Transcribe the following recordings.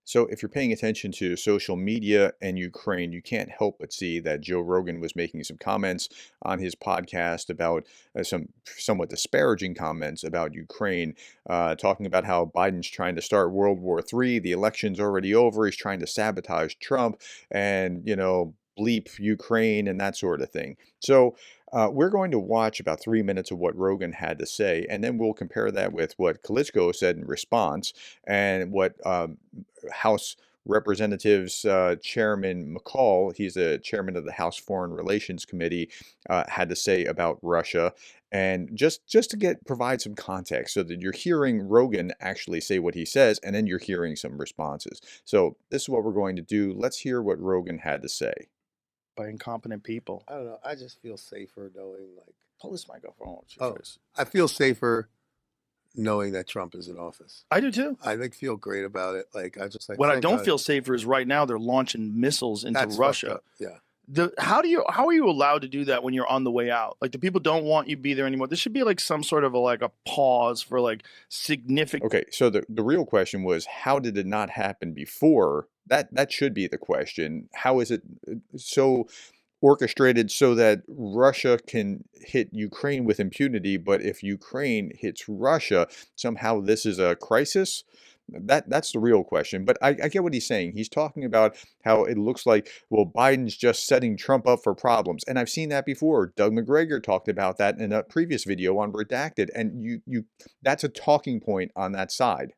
So, if you're paying attention to social media and Ukraine, you can't help but see that Joe Rogan was making some comments on his podcast about some somewhat disparaging comments about Ukraine, talking about how Biden's trying to start World War III, the election's already over, he's trying to sabotage Trump, and, bleep Ukraine and that sort of thing. So, we're going to watch about 3 minutes of what Rogan had to say, and then we'll compare that with what Klitschko said in response and what House Representatives Chairman McCall, he's the chairman of the House Foreign Relations Committee, had to say about Russia, and just to provide some context, so that you're hearing Rogan actually say what he says, and then you're hearing some responses. So this is what we're going to do. Let's hear what Rogan had to say. By incompetent people. I don't know. I just feel safer knowing, like, Pull this microphone with your face. I feel safer knowing that Trump is in office. I do too. I feel great about it. Like, I just like. What I thank don't God. feel safer is right now they're launching missiles into That's fucked Russia. up. Yeah. How are you allowed to do that when you're on the way out? Like, the people don't want you to be there anymore. There should be like some sort of a pause for like significant. Okay, so the real question was, how did it not happen before? That should be the question. How is it so orchestrated so that Russia can hit Ukraine with impunity, but if Ukraine hits Russia, somehow this is a crisis? That's the real question. But I get what he's saying. He's talking about how it looks like, well, Biden's just setting Trump up for problems. And I've seen that before. Doug McGregor talked about that in a previous video on Redacted. And you that's a talking point on that side.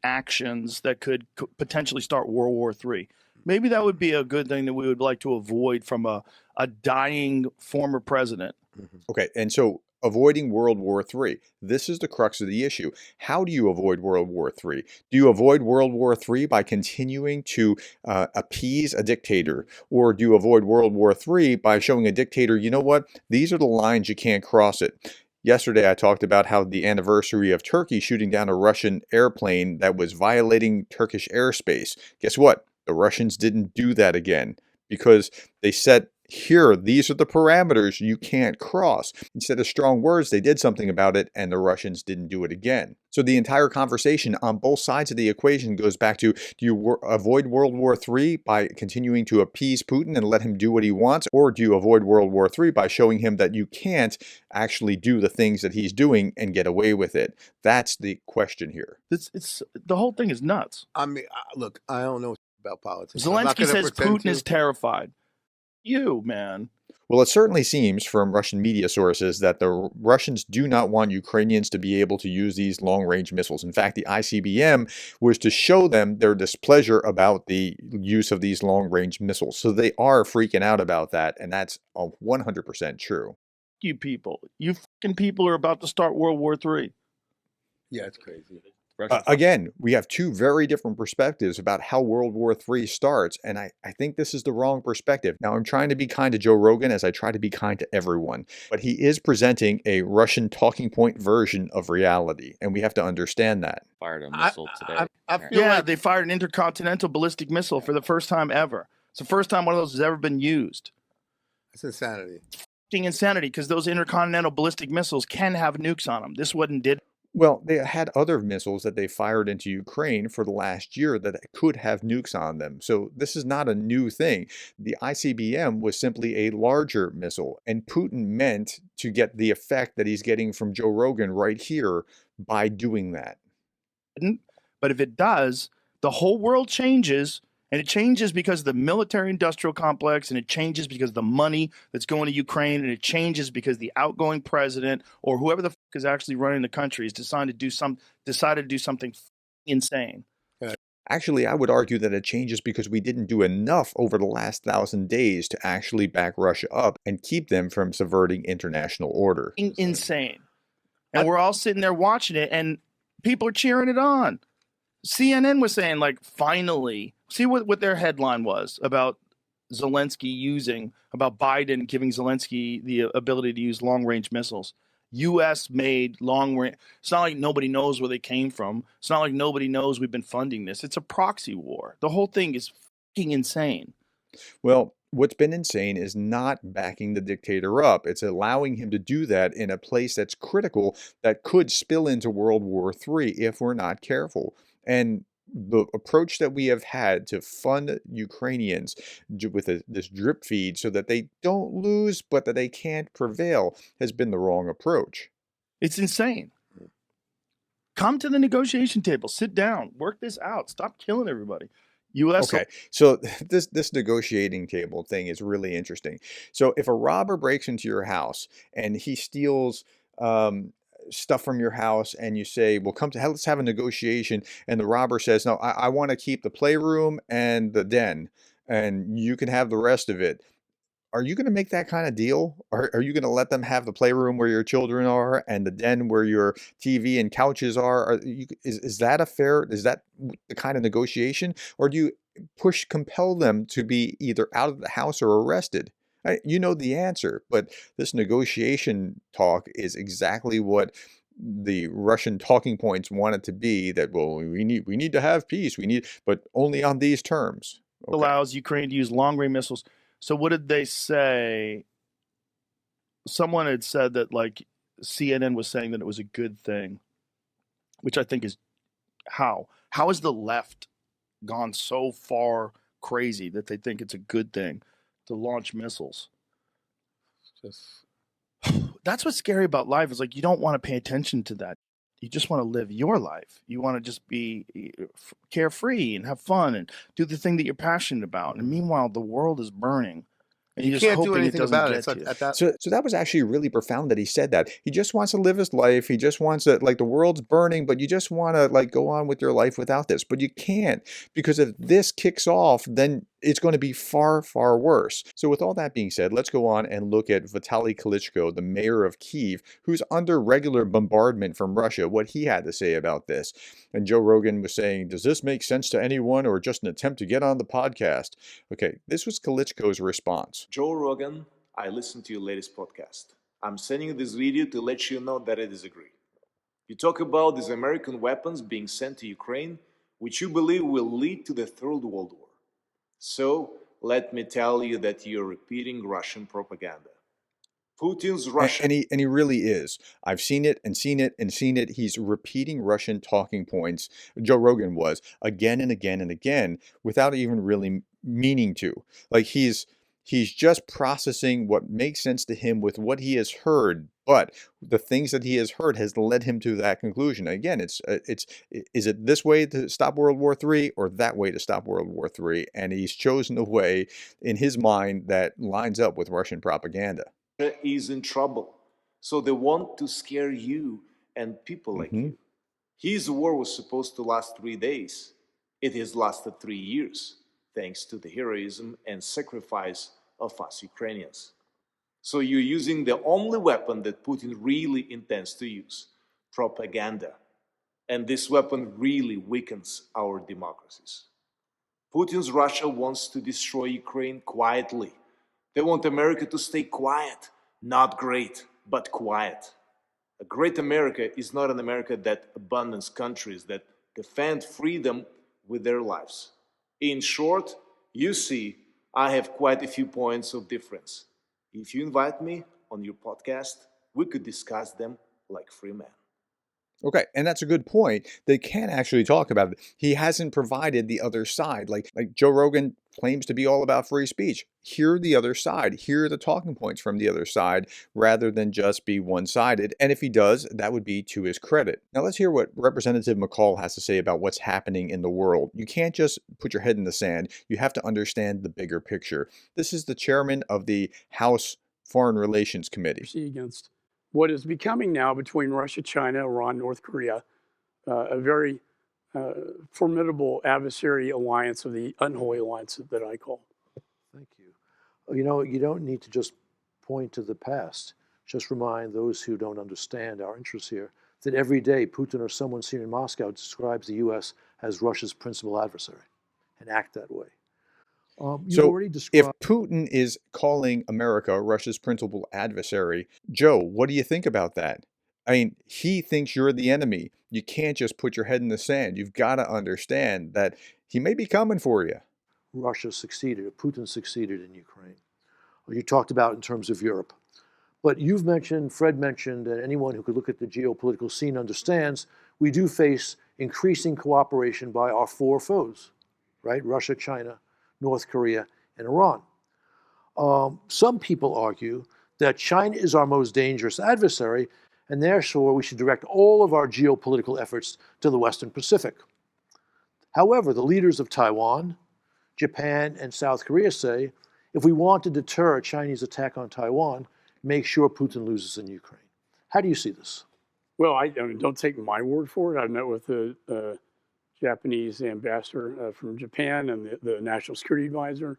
Actions that could potentially start World War III. Maybe that would be a good thing that we would like to avoid from a dying former president. Okay, and so avoiding World War III. This is the crux of the issue. How do you avoid World War III? Do you avoid World War III by continuing to appease a dictator? Or do you avoid World War III by showing a dictator, you know what, these are the lines, you can't cross it? Yesterday, I talked about how the anniversary of Turkey shooting down a Russian airplane that was violating Turkish airspace. Guess what? The Russians didn't do that again because they said, here, these are the parameters you can't cross. Instead of strong words, they did something about it, and the Russians didn't do it again. So the entire conversation on both sides of the equation goes back to, do you avoid World War III by continuing to appease Putin and let him do what he wants? Or do you avoid World War III by showing him that you can't actually do the things that he's doing and get away with it? That's the question here. It's the whole thing is nuts. I mean, look, I don't know about politics. Zelensky says Putin is terrified. You, man. Well, it certainly seems from Russian media sources that the Russians do not want Ukrainians to be able to use these long-range missiles. In fact, the ICBM was to show them their displeasure about the use of these long-range missiles. So they are freaking out about that, and that's 100% true. You people. You fucking people are about to start World War III. Yeah, it's crazy. Again, we have two very different perspectives about how World War III starts, and I think this is the wrong perspective. Now, I'm trying to be kind to Joe Rogan as I try to be kind to everyone, but he is presenting a Russian talking point version of reality, and we have to understand that. Fired a missile today. I feel Yeah, like they fired an intercontinental ballistic missile for the first time ever. It's the first time one of those has ever been used. it's insanity. Fucking insanity, because those intercontinental ballistic missiles can have nukes on them. This one did. Well, they had other missiles that they fired into Ukraine for the last year that could have nukes on them. So this is not a new thing. The ICBM was simply a larger missile, and Putin meant to get the effect that he's getting from Joe Rogan right here by doing that. But if it does, the whole world changes. And it changes because of the military-industrial complex, and it changes because of the money that's going to Ukraine, and it changes because the outgoing president or whoever the fuck is actually running the country has decided to do something insane. Actually, I would argue that it changes because we didn't do enough over the last 1,000 days to actually back Russia up and keep them from subverting international order. Insane. And we're all sitting there watching it, and people are cheering it on. CNN was saying, like, finally, see what their headline was about Zelensky about Biden giving Zelensky the ability to use long-range missiles. U.S. made long-range. It's not like nobody knows where they came from. It's not like nobody knows we've been funding this. It's a proxy war. The whole thing is fucking insane. Well, what's been insane is not backing the dictator up. It's allowing him to do that in a place that's critical that could spill into World War III if we're not careful. And the approach that we have had to fund Ukrainians with this drip feed so that they don't lose, but that they can't prevail, has been the wrong approach. It's insane. Come to the negotiation table, sit down, work this out, stop killing everybody. U.S. Okay, so this negotiating table thing is really interesting. So if a robber breaks into your house and he steals stuff from your house, and you say, "Well, let's have a negotiation," and the robber says, "No, I want to keep the playroom and the den, and you can have the rest of it." Are you gonna make that kinda deal? Are you gonna let them have the playroom where your children are and the den where your TV and couches are? Is that a fair is that the kind of negotiation? Or do you compel them to be either out of the house or arrested? You know the answer, but this negotiation talk is exactly what the Russian talking points want it to be, that, "Well, we need to have peace, but only on these terms." Okay. allows Ukraine to use long-range missiles. So what did they say? Someone had said that, like, CNN was saying that it was a good thing, which I think is how has the left gone so far crazy that they think it's a good thing to launch missiles? Just That's what's scary about life, is like you don't want to pay attention to that. You just want to live your life. You want to just be carefree and have fun and do the thing that you're passionate about. And meanwhile, the world is burning. And you you're just can't do hoping it anything doesn't about it. get It's to like you. at that. So that was actually really profound that he said that. He just wants to live his life. He just wants to, like, the world's burning, but you just want to, like, go on with your life without this. But you can't, because if this kicks off, then it's going to be far, far worse. So with all that being said, let's go on and look at Vitaly Klitschko, the mayor of Kyiv, who's under regular bombardment from Russia, what he had to say about this. And Joe Rogan was saying, "Does this make sense to anyone, or just an attempt to get on the podcast?" Okay, this was Klitschko's response. Joe Rogan, I listened to your latest podcast. I'm sending you this video to let you know that I disagree. You talk about these American weapons being sent to Ukraine, which you believe will lead to the Third World War. So, let me tell you that you're repeating Russian propaganda. Putin's Russia. And he really is. I've seen it and seen it and seen it. He's repeating Russian talking points. Joe Rogan was, again and again and again, without even really meaning to. Like, he's just processing what makes sense to him with what he has heard. But the things that he has heard has led him to that conclusion. Again, is it this way to stop World War III, or that way to stop World War III? And he's chosen a way in his mind that lines up with Russian propaganda. Is in trouble. So they want to scare you and people like you. His war was supposed to last 3 days. It has lasted 3 years, thanks to the heroism and sacrifice of us Ukrainians. So you're using the only weapon that Putin really intends to use, propaganda. And this weapon really weakens our democracies. Putin's Russia wants to destroy Ukraine quietly. They want America to stay quiet, not great, but quiet. A great America is not an America that abandons countries that defend freedom with their lives. In short, you see, I have quite a few points of difference. If you invite me on your podcast, we could discuss them like free men. Okay, and that's a good point. They can't actually talk about it. He hasn't provided the other side. Like Joe Rogan claims to be all about free speech. Hear the other side. Hear the talking points from the other side, rather than just be one-sided. And if he does, that would be to his credit. Now let's hear what Representative McCall has to say about what's happening in the world. You can't just put your head in the sand. You have to understand the bigger picture. This is the chairman of the House Foreign Relations Committee. Against what is becoming now, between Russia, China, Iran, North Korea, a very formidable adversary alliance, of the unholy alliance that I call. Thank you. You know, you don't need to just point to the past. Just remind those who don't understand our interests here that every day Putin or someone seen in Moscow describes the U.S. as Russia's principal adversary and act that way. So if Putin is calling America Russia's principal adversary, Joe, what do you think about that? I mean, he thinks you're the enemy. You can't just put your head in the sand. You've got to understand that he may be coming for you. Russia succeeded, Putin succeeded in Ukraine. You talked about in terms of Europe. But you've mentioned, Fred mentioned, and anyone who could look at the geopolitical scene understands, we do face increasing cooperation by our four foes, right? Russia, China, North Korea, and Iran. Some people argue that China is our most dangerous adversary, and therefore we should direct all of our geopolitical efforts to the Western Pacific. However, the leaders of Taiwan, Japan, and South Korea say, if we want to deter a Chinese attack on Taiwan, make sure Putin loses in Ukraine. How do you see this? Well, I mean, don't take my word for it. I met with the Japanese ambassador from Japan and the National Security Advisor.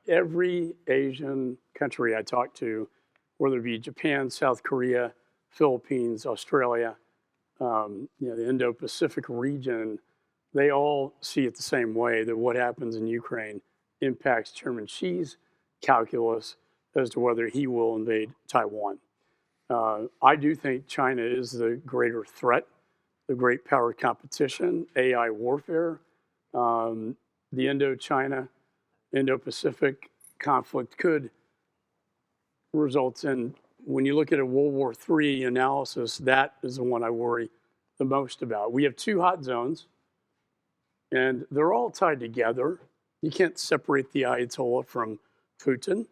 Every Asian country I talked to, whether it be Japan, South Korea, Philippines, Australia, the Indo-Pacific region, they all see it the same way, that what happens in Ukraine impacts Chairman Xi's calculus as to whether he will invade Taiwan. I do think China is the greater threat, the great power competition, AI warfare. The Indo-China, Indo-Pacific conflict could result in, when you look at a World War III analysis, that is the one I worry the most about. We have two hot zones, and they're all tied together. You can't separate the Ayatollah from Putin.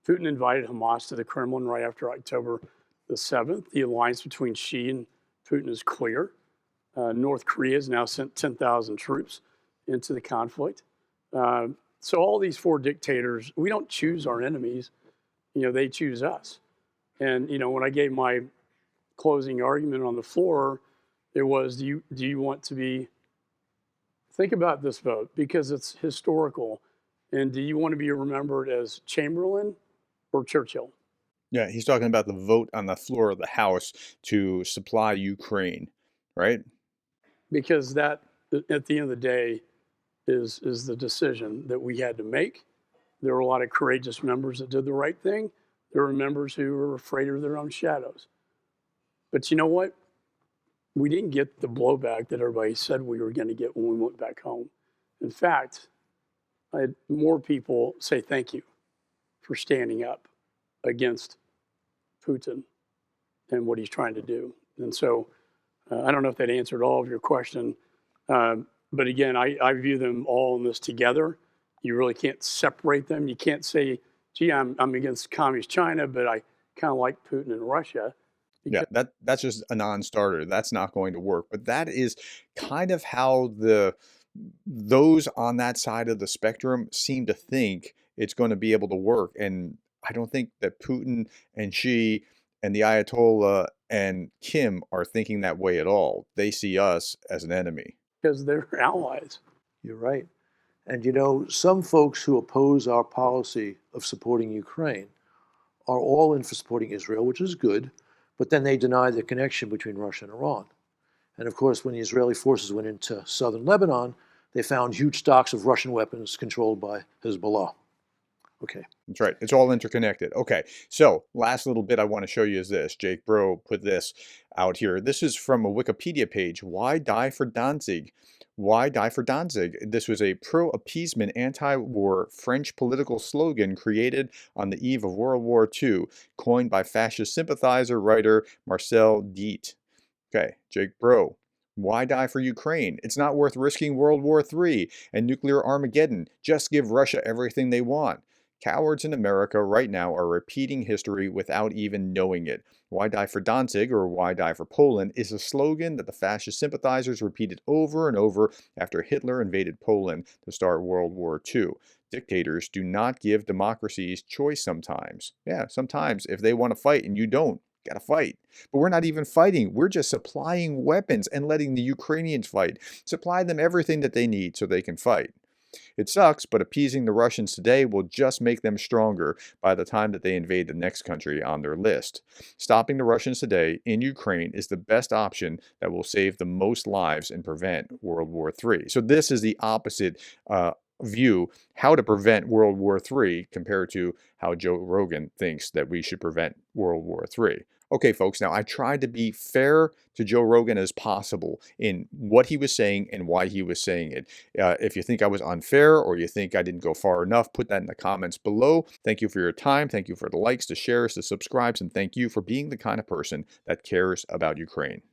Putin invited Hamas to the Kremlin right after October the 7th. The alliance between Xi and Putin is clear. North Korea has now sent 10,000 troops into the conflict. So all these four dictators, we don't choose our enemies, they choose us. And, when I gave my closing argument on the floor, it was, do you want to be, think about this vote, because it's historical. And do you want to be remembered as Chamberlain or Churchill? Yeah, he's talking about the vote on the floor of the House to supply Ukraine, right? Because that, at the end of the day, is the decision that we had to make. There were a lot of courageous members that did the right thing. There were members who were afraid of their own shadows. But you know what? We didn't get the blowback that everybody said we were going to get when we went back home. In fact, I had more people say thank you for standing up against Putin and what he's trying to do. And so I don't know if that answered all of your question. But again, I view them all in this together. You really can't separate them. You can't say, gee, I'm against communist China, but I kind of like Putin and Russia. Yeah, that's just a non-starter. That's not going to work. But that is kind of how those on that side of the spectrum seem to think it's going to be able to work. And I don't think that Putin and Xi and the Ayatollah and Kim are thinking that way at all. They see us as an enemy. Because they're allies. You're right. And some folks who oppose our policy of supporting Ukraine are all in for supporting Israel, which is good, but then they deny the connection between Russia and Iran. And of course, when the Israeli forces went into southern Lebanon, they found huge stocks of Russian weapons controlled by Hezbollah. Okay. That's right. It's all interconnected. Okay. So last little bit I want to show you is this. Jake Bro put this out here. This is from a Wikipedia page. Why die for Danzig? Why die for Danzig? This was a pro-appeasement, anti-war French political slogan created on the eve of World War II, coined by fascist sympathizer writer Marcel Diet. Okay, Jake Bro. Why die for Ukraine? It's not worth risking World War III and nuclear Armageddon. Just give Russia everything they want. Cowards in America right now are repeating history without even knowing it. Why die for Danzig, or why die for Poland, is a slogan that the fascist sympathizers repeated over and over after Hitler invaded Poland to start World War II. Dictators do not give democracies choice sometimes. Yeah, sometimes if they want to fight and you don't, gotta fight. But we're not even fighting. We're just supplying weapons and letting the Ukrainians fight. Supply them everything that they need so they can fight. It sucks, but appeasing the Russians today will just make them stronger by the time that they invade the next country on their list. Stopping the Russians today in Ukraine is the best option that will save the most lives and prevent World War III. So this is the opposite view, how to prevent World War III compared to how Joe Rogan thinks that we should prevent World War III. Okay, folks, now I tried to be fair to Joe Rogan as possible in what he was saying and why he was saying it. If you think I was unfair or you think I didn't go far enough, put that in the comments below. Thank you for your time. Thank you for the likes, the shares, the subscribes, and thank you for being the kind of person that cares about Ukraine.